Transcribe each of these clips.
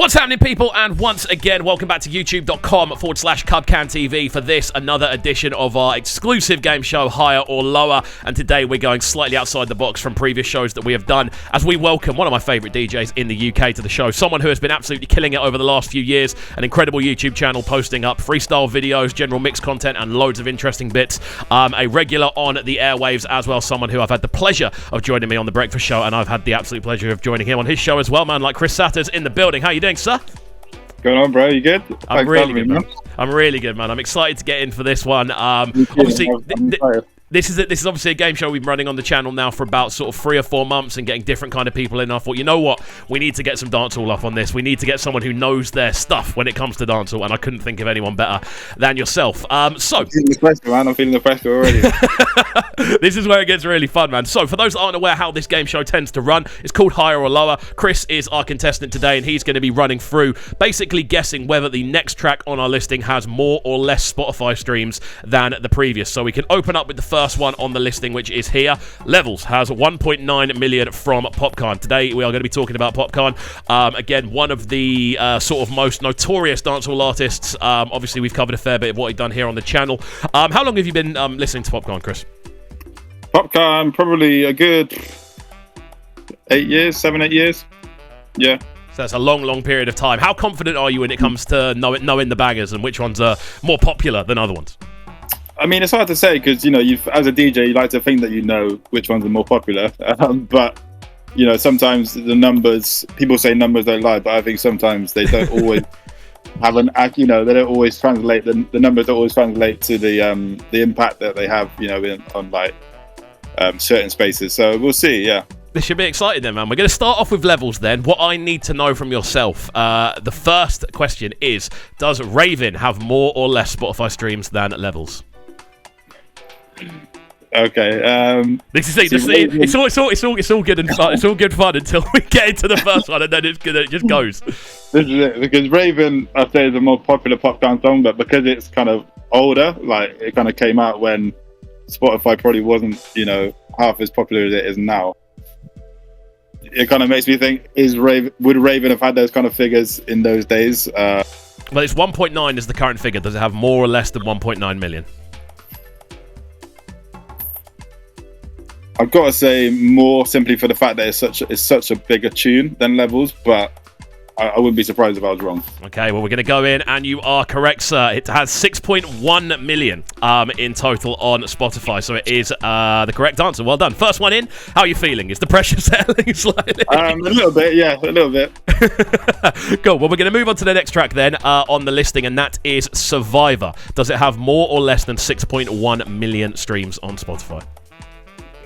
What's happening, people? And once again, welcome back to youtube.com/Popcaan'S for this, another edition of our exclusive game show, Higher or Lower. And today we're going slightly outside the box from previous shows that we have done, as we welcome one of my favourite DJs in the UK to the show. Someone who has been absolutely killing it over the last few years. An incredible YouTube channel posting up freestyle videos, general mix content, and loads of interesting bits. A regular on the airwaves as well. Someone who I've had the pleasure of joining me on The Breakfast Show, and I've had the absolute pleasure of joining him on his show as well, man. Like Satta's in the building. How you doing, sir? Going on, bro? You good? I'm really good, man. I'm really good, man. I'm excited to get in for this one. Obviously, this is obviously a game show we've been running on the channel now for about sort of 3 or 4 months and getting different kind of people in. I thought, you know what? We need to get some dancehall up on this. We need to get someone who knows their stuff when it comes to dancehall, and I couldn't think of anyone better than yourself. So I'm feeling the pressure, man. I'm feeling the pressure already. This is where it gets really fun, man. So for those that aren't aware how this game show tends to run, it's called Higher or Lower. Chris is our contestant today, and he's going to be running through basically guessing whether the next track on our listing has more or less Spotify streams than the previous. So we can open up with the first one on the listing, which is here. Levels has 1.9 million from Popcaan'S. Today we are going to be talking about Popcaan'S. Again, one of the sort of most notorious dancehall artists. Obviously we've covered a fair bit of what he's done here on the channel. How long have you been listening to Popcaan'S, Chris? Popcaan'S, probably a good 8 years, 7-8 years. Yeah. So that's a long period of time. How confident are you when it comes to knowing the bangers and which ones are more popular than other ones? I mean, it's hard to say because, you know, as a DJ, you like to think that you know which ones are more popular. But, you know, sometimes the numbers, people say numbers don't lie, but I think sometimes they don't always have they don't always translate, the numbers don't always translate to the impact that they have, you know, on like certain spaces. So we'll see, yeah. This should be exciting then, man. We're going to start off with levels then. What I need to know from yourself, the first question is, does Raven have more or less Spotify streams than Levels? Okay. This is it. It's all good and fun. It's all good fun until we get into the first one, and then it just goes. This is it, because Raven, I'd say, is a more popular Popcaan'S song, but because it's kind of older, like it kind of came out when Spotify probably wasn't, you know, half as popular as it is now. It kind of makes me think: would Raven have had those kind of figures in those days? Well, it's 1.9 is the current figure. Does it have more or less than 1.9 million? I've got to say more, simply for the fact that it's such a bigger tune than Levels, but I wouldn't be surprised if I was wrong. Okay, well, we're going to go in, and you are correct, sir. It has 6.1 million in total on Spotify, so it is the correct answer. Well done. First one in. How are you feeling? Is the pressure settling slightly? A little bit, yeah, a little bit. Cool. Well, we're going to move on to the next track then on the listing, and that is Survivor. Does it have more or less than 6.1 million streams on Spotify?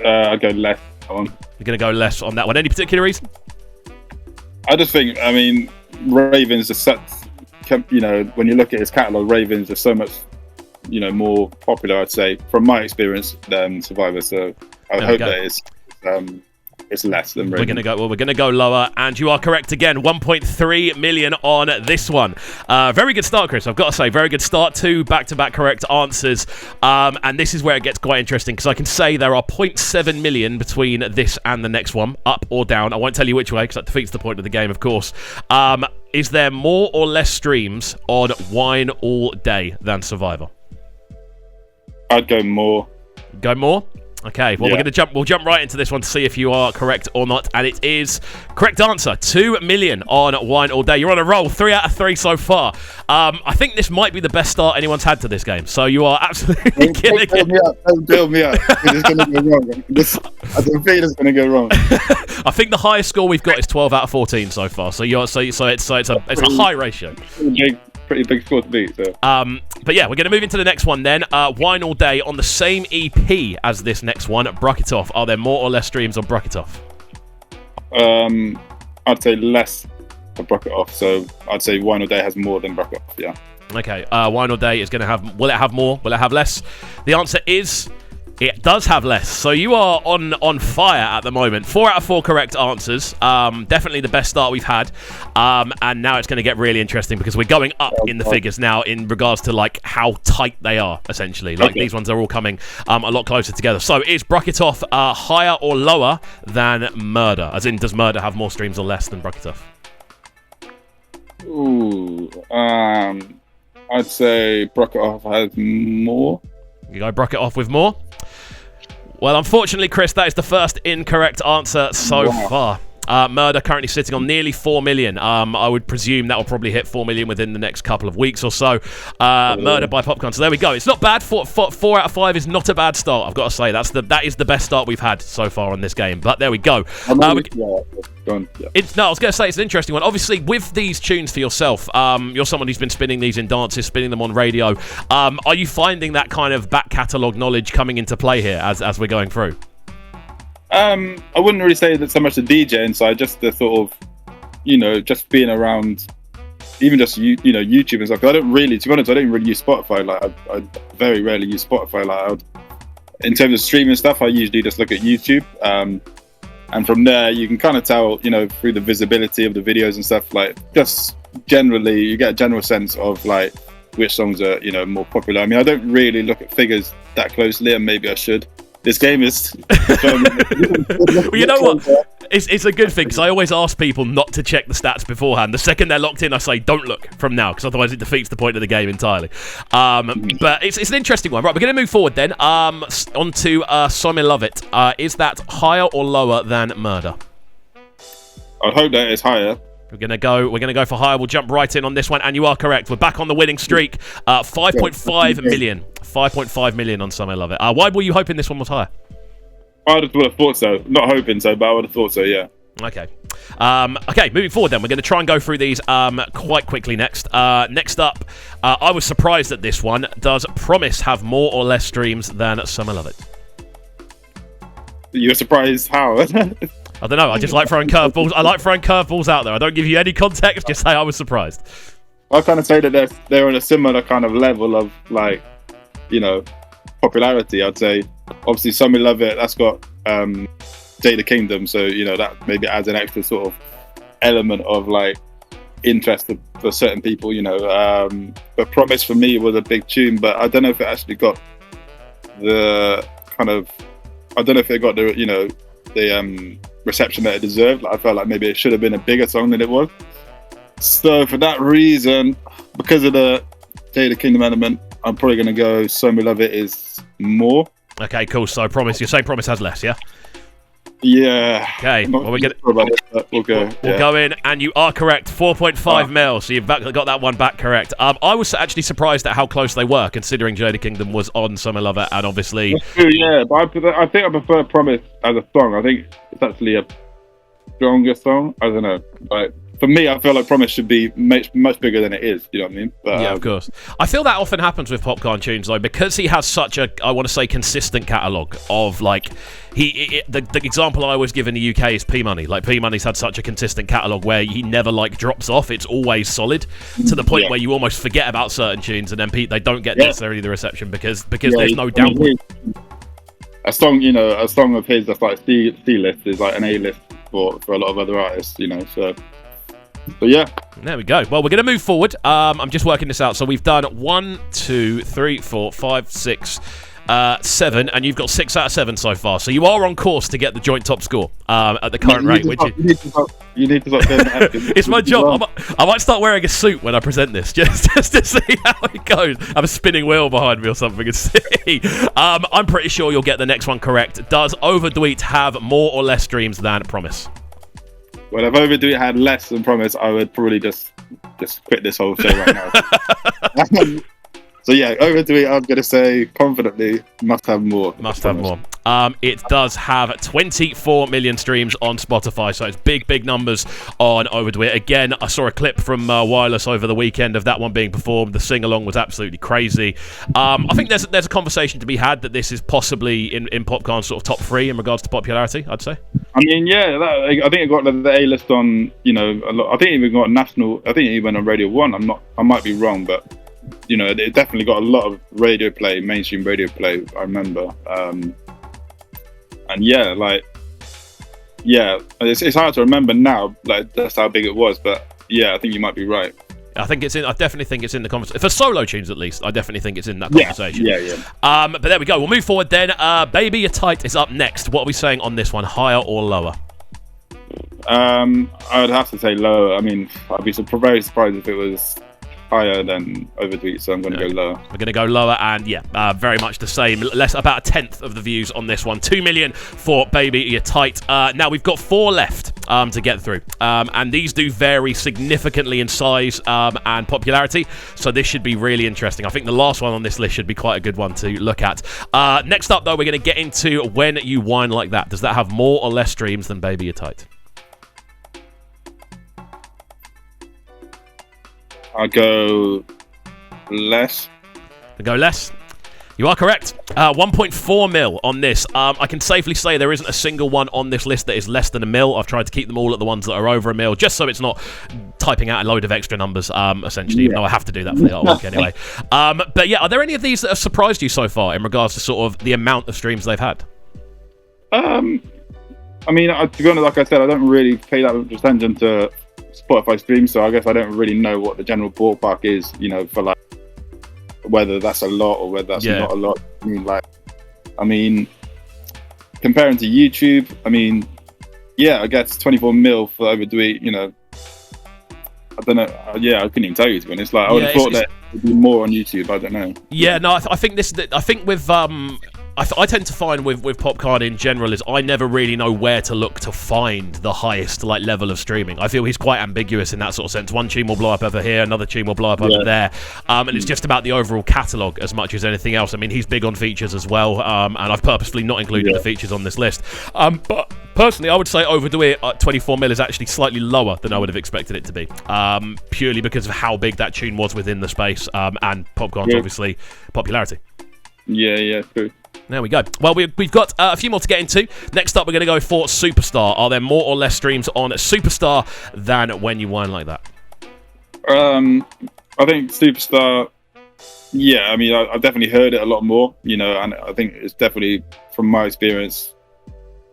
I'll go less on. You're going to go less on that one. Any particular reason? I just think, I mean, Raven's just such, you know, when you look at his catalogue, Raven's just so much, you know, more popular, I'd say, from my experience, than Survivor. So I hope that it's less than Raven. We're gonna go lower, and you are correct again. 1.3 million on this one. Very good start, Chris. I've got to say, very good start. 2 back-to-back correct answers, and this is where it gets quite interesting because I can say there are 0.7 million between this and the next one, up or down. I won't tell you which way because that defeats the point of the game, of course. Is there more or less streams on Wine All Day than Survivor? I'd go more. Go more? Okay, well, we'll jump right into this one to see if you are correct or not, and it is correct answer. 2 million on Wine All Day. You're on a roll. 3 out of 3 so far. I think this might be the best start anyone's had to this game, so you are absolutely killing it. Don't build me up. It's going to go wrong. I don't think it's going to go wrong. I think the highest score we've got is 12 out of 14 so far, so it's a high ratio. Pretty big score to beat. So. But yeah, we're going to move into the next one then. Wine All Day on the same EP as this next one, Bruck It Off. Are there more or less streams on Bruck It Off? I'd say less for Bruck It Off. So I'd say Wine All Day has more than Bruck It Off, yeah. Okay, Wine All Day is going to have... Will it have more? Will it have less? The answer is... It does have less, so you are on fire at the moment. 4 out of 4 correct answers. Definitely the best start we've had. And now it's going to get really interesting because we're going up in the figures now in regards to like how tight they are, essentially. Like these ones are all coming a lot closer together. So is Bruck It Off higher or lower than Murder? As in, does Murder have more streams or less than Bruck It Off? Ooh, I'd say Brock It Off has more. You go Brock It Off with more? Well, unfortunately, Chris, that is the first incorrect answer so far. Murder currently sitting on nearly 4 million. I would presume that will probably hit 4 million within the next couple of weeks or so. Murder by Popcaan'S. So there we go. It's not bad. 4 out of 5 is not a bad start. I've got to say that is the best start we've had so far on this game. But there we go. I was going to say it's an interesting one. Obviously, with these tunes for yourself, you're someone who's been spinning these in dances, spinning them on radio. Are you finding that kind of back catalogue knowledge coming into play here as we're going through? I wouldn't really say that so much the DJ inside, just the sort of, just being around, even just YouTube and stuff. I don't really, to be honest, I don't really use Spotify. Like I very rarely use Spotify. Like in terms of streaming stuff, I usually just look at YouTube. And from there, you can kind of tell, through the visibility of the videos and stuff. Like just generally, you get a general sense of like which songs are more popular. I mean, I don't really look at figures that closely, and maybe I should. This game is... Well, you know what? It's a good thing, because I always ask people not to check the stats beforehand. The second they're locked in, I say, don't look from now, because otherwise it defeats the point of the game entirely. But it's an interesting one. Right, we're going to move forward then. On to So Me Love It. Is that higher or lower than Murder? I'd hope that it's higher. We're gonna go for higher. We'll jump right in on this one, and you are correct. We're back on the winning streak. 5.5 million. 5.5 million on Some I Love It. Why were you hoping this one was higher? I would have thought so. Not hoping so, but I would have thought so, yeah. Okay. Okay, moving forward then. We're going to try and go through these quite quickly next. Next up, I was surprised at this one. Does Promise have more or less streams than Some I Love It? You were surprised how? I don't know. I just like throwing curveballs. I like throwing curveballs out there. I don't give you any context. Just say I was surprised. I kind of say that they're on a similar kind of level of like, popularity. I'd say obviously Some Me Love It. That's got Jada Kingdom, so that maybe adds an extra sort of element of like interest for certain people. But Promise for me was a big tune, but I don't know if it actually got the kind of. I don't know if it got the reception that it deserved. Like, I felt like maybe it should have been a bigger song than it was. So for that reason, because of the Jada Kingdom element, I'm probably going to go So Me Love It is more. Okay, cool. So Promise, you're saying Promise has less, yeah? Yeah. Okay. Well, we're we'll go. We'll go in, and you are correct. 4.5 mil. So you've got that one back correct. I was actually surprised at how close they were, considering Jada Kingdom was on Some I Love It, and obviously. That's true, yeah, but I think I prefer Promise as a song. I think it's actually a stronger song. I don't know. Like, for me, I feel like Promise should be much bigger than it is. You know what I mean? But, yeah, of course. I feel that often happens with Popcaan'S tunes, though, because he has such a, I want to say, consistent catalogue of, like, the example I always give in the UK is P Money. Like, P Money's had such a consistent catalogue where he never, like, drops off. It's always solid to the point where you almost forget about certain tunes, and then they don't get necessarily the reception because there's no downward. A song of his that's like C-list is like an A-list for a lot of other artists, so... But yeah. There we go. Well, we're going to move forward. I'm just working this out. So we've done 1, 2, 3, 4, 5, 6, 7, and you've got 6 out of 7 so far. So you are on course to get the joint top score at the current rate. You need to stop doing that. It's my job. I might start wearing a suit when I present this, just to see how it goes. Have a spinning wheel behind me or something and see. I'm pretty sure you'll get the next one correct. Does Overdweet have more or less streams than Promise? Well, if Overdweet had less than Promise, I would probably just quit this whole show right now. So yeah, Overdweet, I'm going to say confidently must have more. Must have more. It does have 24 million streams on Spotify, so it's big numbers on Overdweet. Again, I saw a clip from Wireless over the weekend of that one being performed. The sing-along was absolutely crazy. I think there's a conversation to be had that this is possibly in Popcaan'S sort of top 3 in regards to popularity, I'd say. I mean, yeah, I think it got the A-list on, a lot. I think it even got national. I think it even went on Radio 1. I might be wrong, but it definitely got a lot of radio play, mainstream radio play. I remember, and it's hard to remember now, like that's how big it was. But yeah, I think you might be right. I definitely think it's in the conversation. For solo tunes, at least, I definitely think it's in that conversation. Yeah. But there we go. We'll move forward then. Baby You're Tight is up next. What are we saying on this one? Higher or lower? I'd have to say lower. I mean, I'd be very surprised if it was higher than Overtweet, so I'm going to go lower. We're going to go lower, and very much the same. Less, about a tenth of the views on this one. 2 million for Baby You're Tight. Now we've got 4 left to get through, and these do vary significantly in size and popularity, so this should be really interesting. I think the last one on this list should be quite a good one to look at. Next up, though, we're going to get into When You Whine Like That. Does that have more or less streams than Baby You're Tight? I'll go less. Go less? You are correct. 1.4 mil on this. I can safely say there isn't a single one on this list that is less than a mil. I've tried to keep them all at the ones that are over a mil, just so it's not typing out a load of extra numbers, essentially, even though I have to do that for the artwork anyway. But yeah, are there any of these that have surprised you so far in regards to sort of the amount of streams they've had? I mean, to be honest, like I said, I don't really pay that much attention to Spotify streams, so I guess I don't really know what the general ballpark is, for like whether that's a lot or whether that's not a lot. I mean, comparing to YouTube, I guess 24 mil for Overtweet, I don't know. I couldn't even tell you, to be honest. Like, I would have thought that it'd be more on YouTube. I don't know. Yeah, no, I think with I tend to find with Popcaan in general is I never really know where to look to find the highest level of streaming. I feel he's quite ambiguous in that sort of sense. One tune will blow up over here, another tune will blow up over there, and it's just about the overall catalogue as much as anything else. I mean, he's big on features as well, and I've purposefully not included the features on this list. But personally, I would say Overdo It at 24 mil is actually slightly lower than I would have expected it to be, purely because of how big that tune was within the space, and Popcaan'S obviously popularity. Yeah, true. There we go. Well, we've got a few more to get into. Next up, we're going to go for Superstar. Are there more or less streams on Superstar than When You Whine Like That? I think Superstar, I've definitely heard it a lot more, and I think it's definitely, from my experience,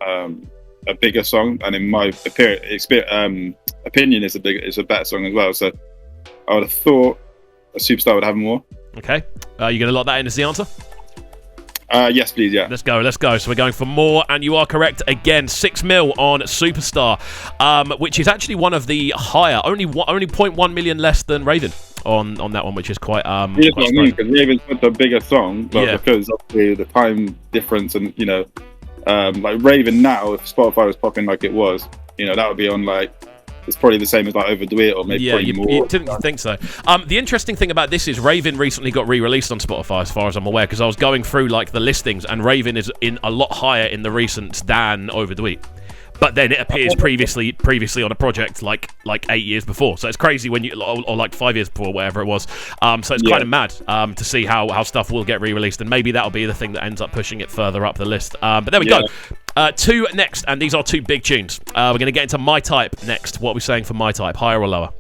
a bigger song, and in my opinion, it's a better song as well. So I would have thought a Superstar would have more. Okay. You going to lock that in as the answer? Yes, please, yeah. Let's go. So we're going for more, and you are correct again. 6 mil on Superstar, which is actually one of the higher, only 0.1 million less than Raven on that one, which is quite quite what I mean, because Raven's such a bigger song, but because of the time difference, and like Raven now, if Spotify was popping like it was, that would be on it's probably the same as Overdo It, or maybe probably more. You didn't think so. The interesting thing about this is Raven recently got re-released on Spotify, as far as I'm aware, because I was going through the listings, and Raven is in a lot higher in the recent than Overdo It. But then it appears previously on a project like 8 years before. So it's crazy when or 5 years before, whatever it was. So it's kind of mad to see how stuff will get re-released, and maybe that'll be the thing that ends up pushing it further up the list. But there we go. 2 next, and these are 2 big tunes. We're going to get into My Type next. What are we saying for My Type? Higher or lower?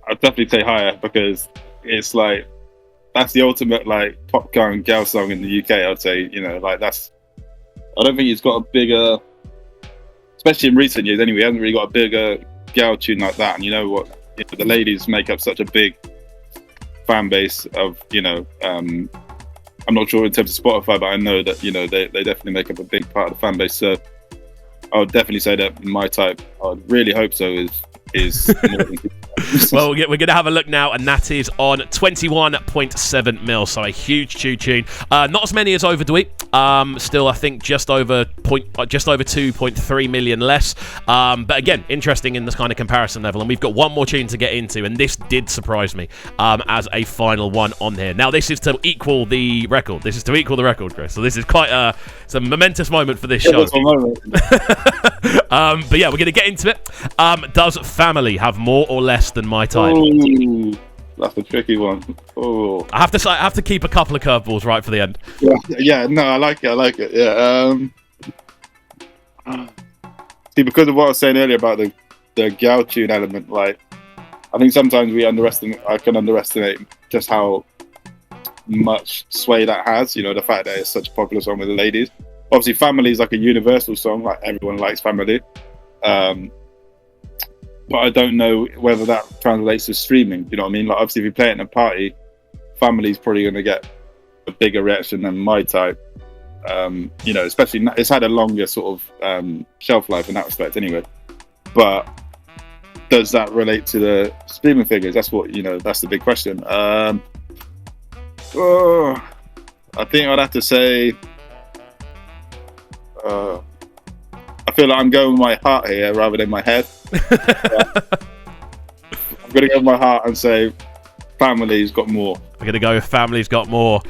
I'd definitely say higher, because it's that's the ultimate Popcaan'S girl song in the UK. I'd say that's. I don't think it's got a bigger, especially in recent years anyway, he hasn't really got a bigger girl tune like that. And the ladies make up such a big fan base of, I'm not sure in terms of Spotify, but I know that, they definitely make up a big part of the fan base. So I would definitely say that My Type, I would really hope so, is more than well, we're going to have a look now, and that is on 21.7 mil, so a huge tune. Not as many as Overdo It. Still, I think just over 2.3 million less. But again, interesting in this kind of comparison level. And we've got one more tune to get into, and this did surprise me as a final one on here. Now, this is to equal the record. Chris. So this is quite it's a momentous moment for this show. But yeah, we're going to get into it. Does Family have more or less than My Type? Ooh, that's a tricky one. Oh, I have to keep a couple of curveballs right for the end. Yeah. No, I like it. Yeah. See, because of what I was saying earlier about the gal tune element, I think sometimes I can underestimate just how much sway that has. The fact that it's such a popular song with the ladies. Obviously, Family is a universal song. Everyone likes Family. But I don't know whether that translates to streaming. You know what I mean? Obviously, if you play it in a party, Family's probably going to get a bigger reaction than My Type. Especially it's had a longer sort of shelf life in that respect anyway. but does that relate to the streaming figures? That's what, that's the big question. I think I'd have to say, I feel like I'm going with my heart here rather than my head. I'm going to go with my heart and say family's got more. We're going to go with family's got more.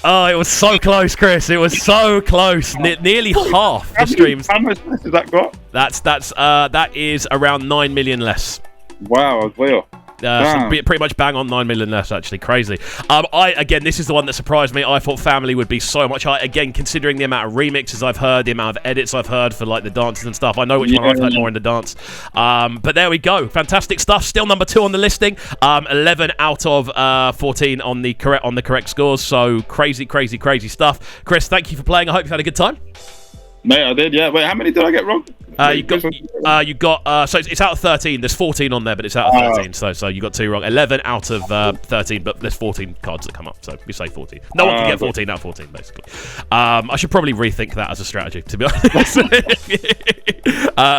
Oh, it was so close, Chris. It was so close. Nearly half the streams. How much less has that got? That is around 9 million less. Wow, I was way off. So pretty much bang on 9 million less, actually. Crazy. Again, this is the one that surprised me. I thought family would be so much higher. Again, considering the amount of remixes I've heard, the amount of edits I've heard for like the dances and stuff. I know which one I've heard more in the dance. But there we go. Fantastic stuff. Still number 2 on the listing. 11 out of 14 on the correct scores. So crazy stuff. Chris, thank you for playing. I hope you've had a good time. Mate, I did, yeah. Wait, how many did I get wrong? You got so it's out of 13. There's 14 on there, but it's out of 13. So you got 2 wrong. 11 out of 13, but there's 14 cards that come up. So we say 14. No one can get 14 out of 14, basically. I should probably rethink that as a strategy, to be honest.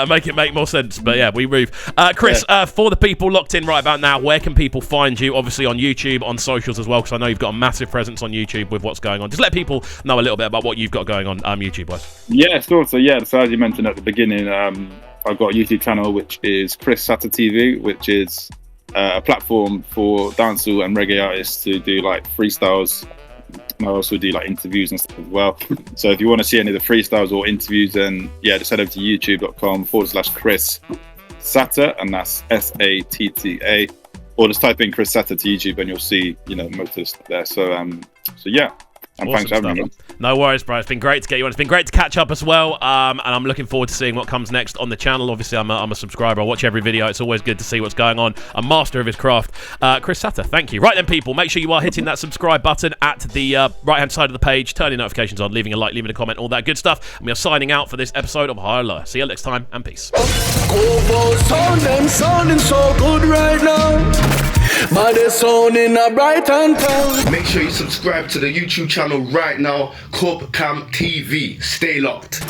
Make it make more sense. But yeah, we move. Chris, for the people locked in right about now, where can people find you? Obviously on YouTube, on socials as well, because I know you've got a massive presence on YouTube with what's going on. Just let people know a little bit about what you've got going on YouTube-wise. Yeah, sure. So as you mentioned at the beginning, I've got a YouTube channel which is Chris Satta TV, which is a platform for dancehall and reggae artists to do like freestyles. I also do like interviews and stuff as well. So if you want to see any of the freestyles or interviews, then just head over to youtube.com/Chris Satta, and that's SATTA, or just type in Chris Satta to YouTube and you'll see most of the stuff there. So yeah. And awesome, thanks for having me. No worries, bro. It's been great to get you on. It's been great to catch up as well. And I'm looking forward to seeing what comes next on the channel. Obviously, I'm a subscriber. I watch every video. It's always good to see what's going on. A master of his craft. Chris Satta, thank you. Right then, people, make sure you are hitting that subscribe button at the right-hand side of the page. Turning notifications on, leaving a like, leaving a comment, all that good stuff. And we are signing out for this episode of Higher or Lower. See you next time, and peace. Sounding so good right now. But it's sounding a bright and town. Make sure you subscribe to the YouTube channel right now, Popcaan'S TV. Stay locked.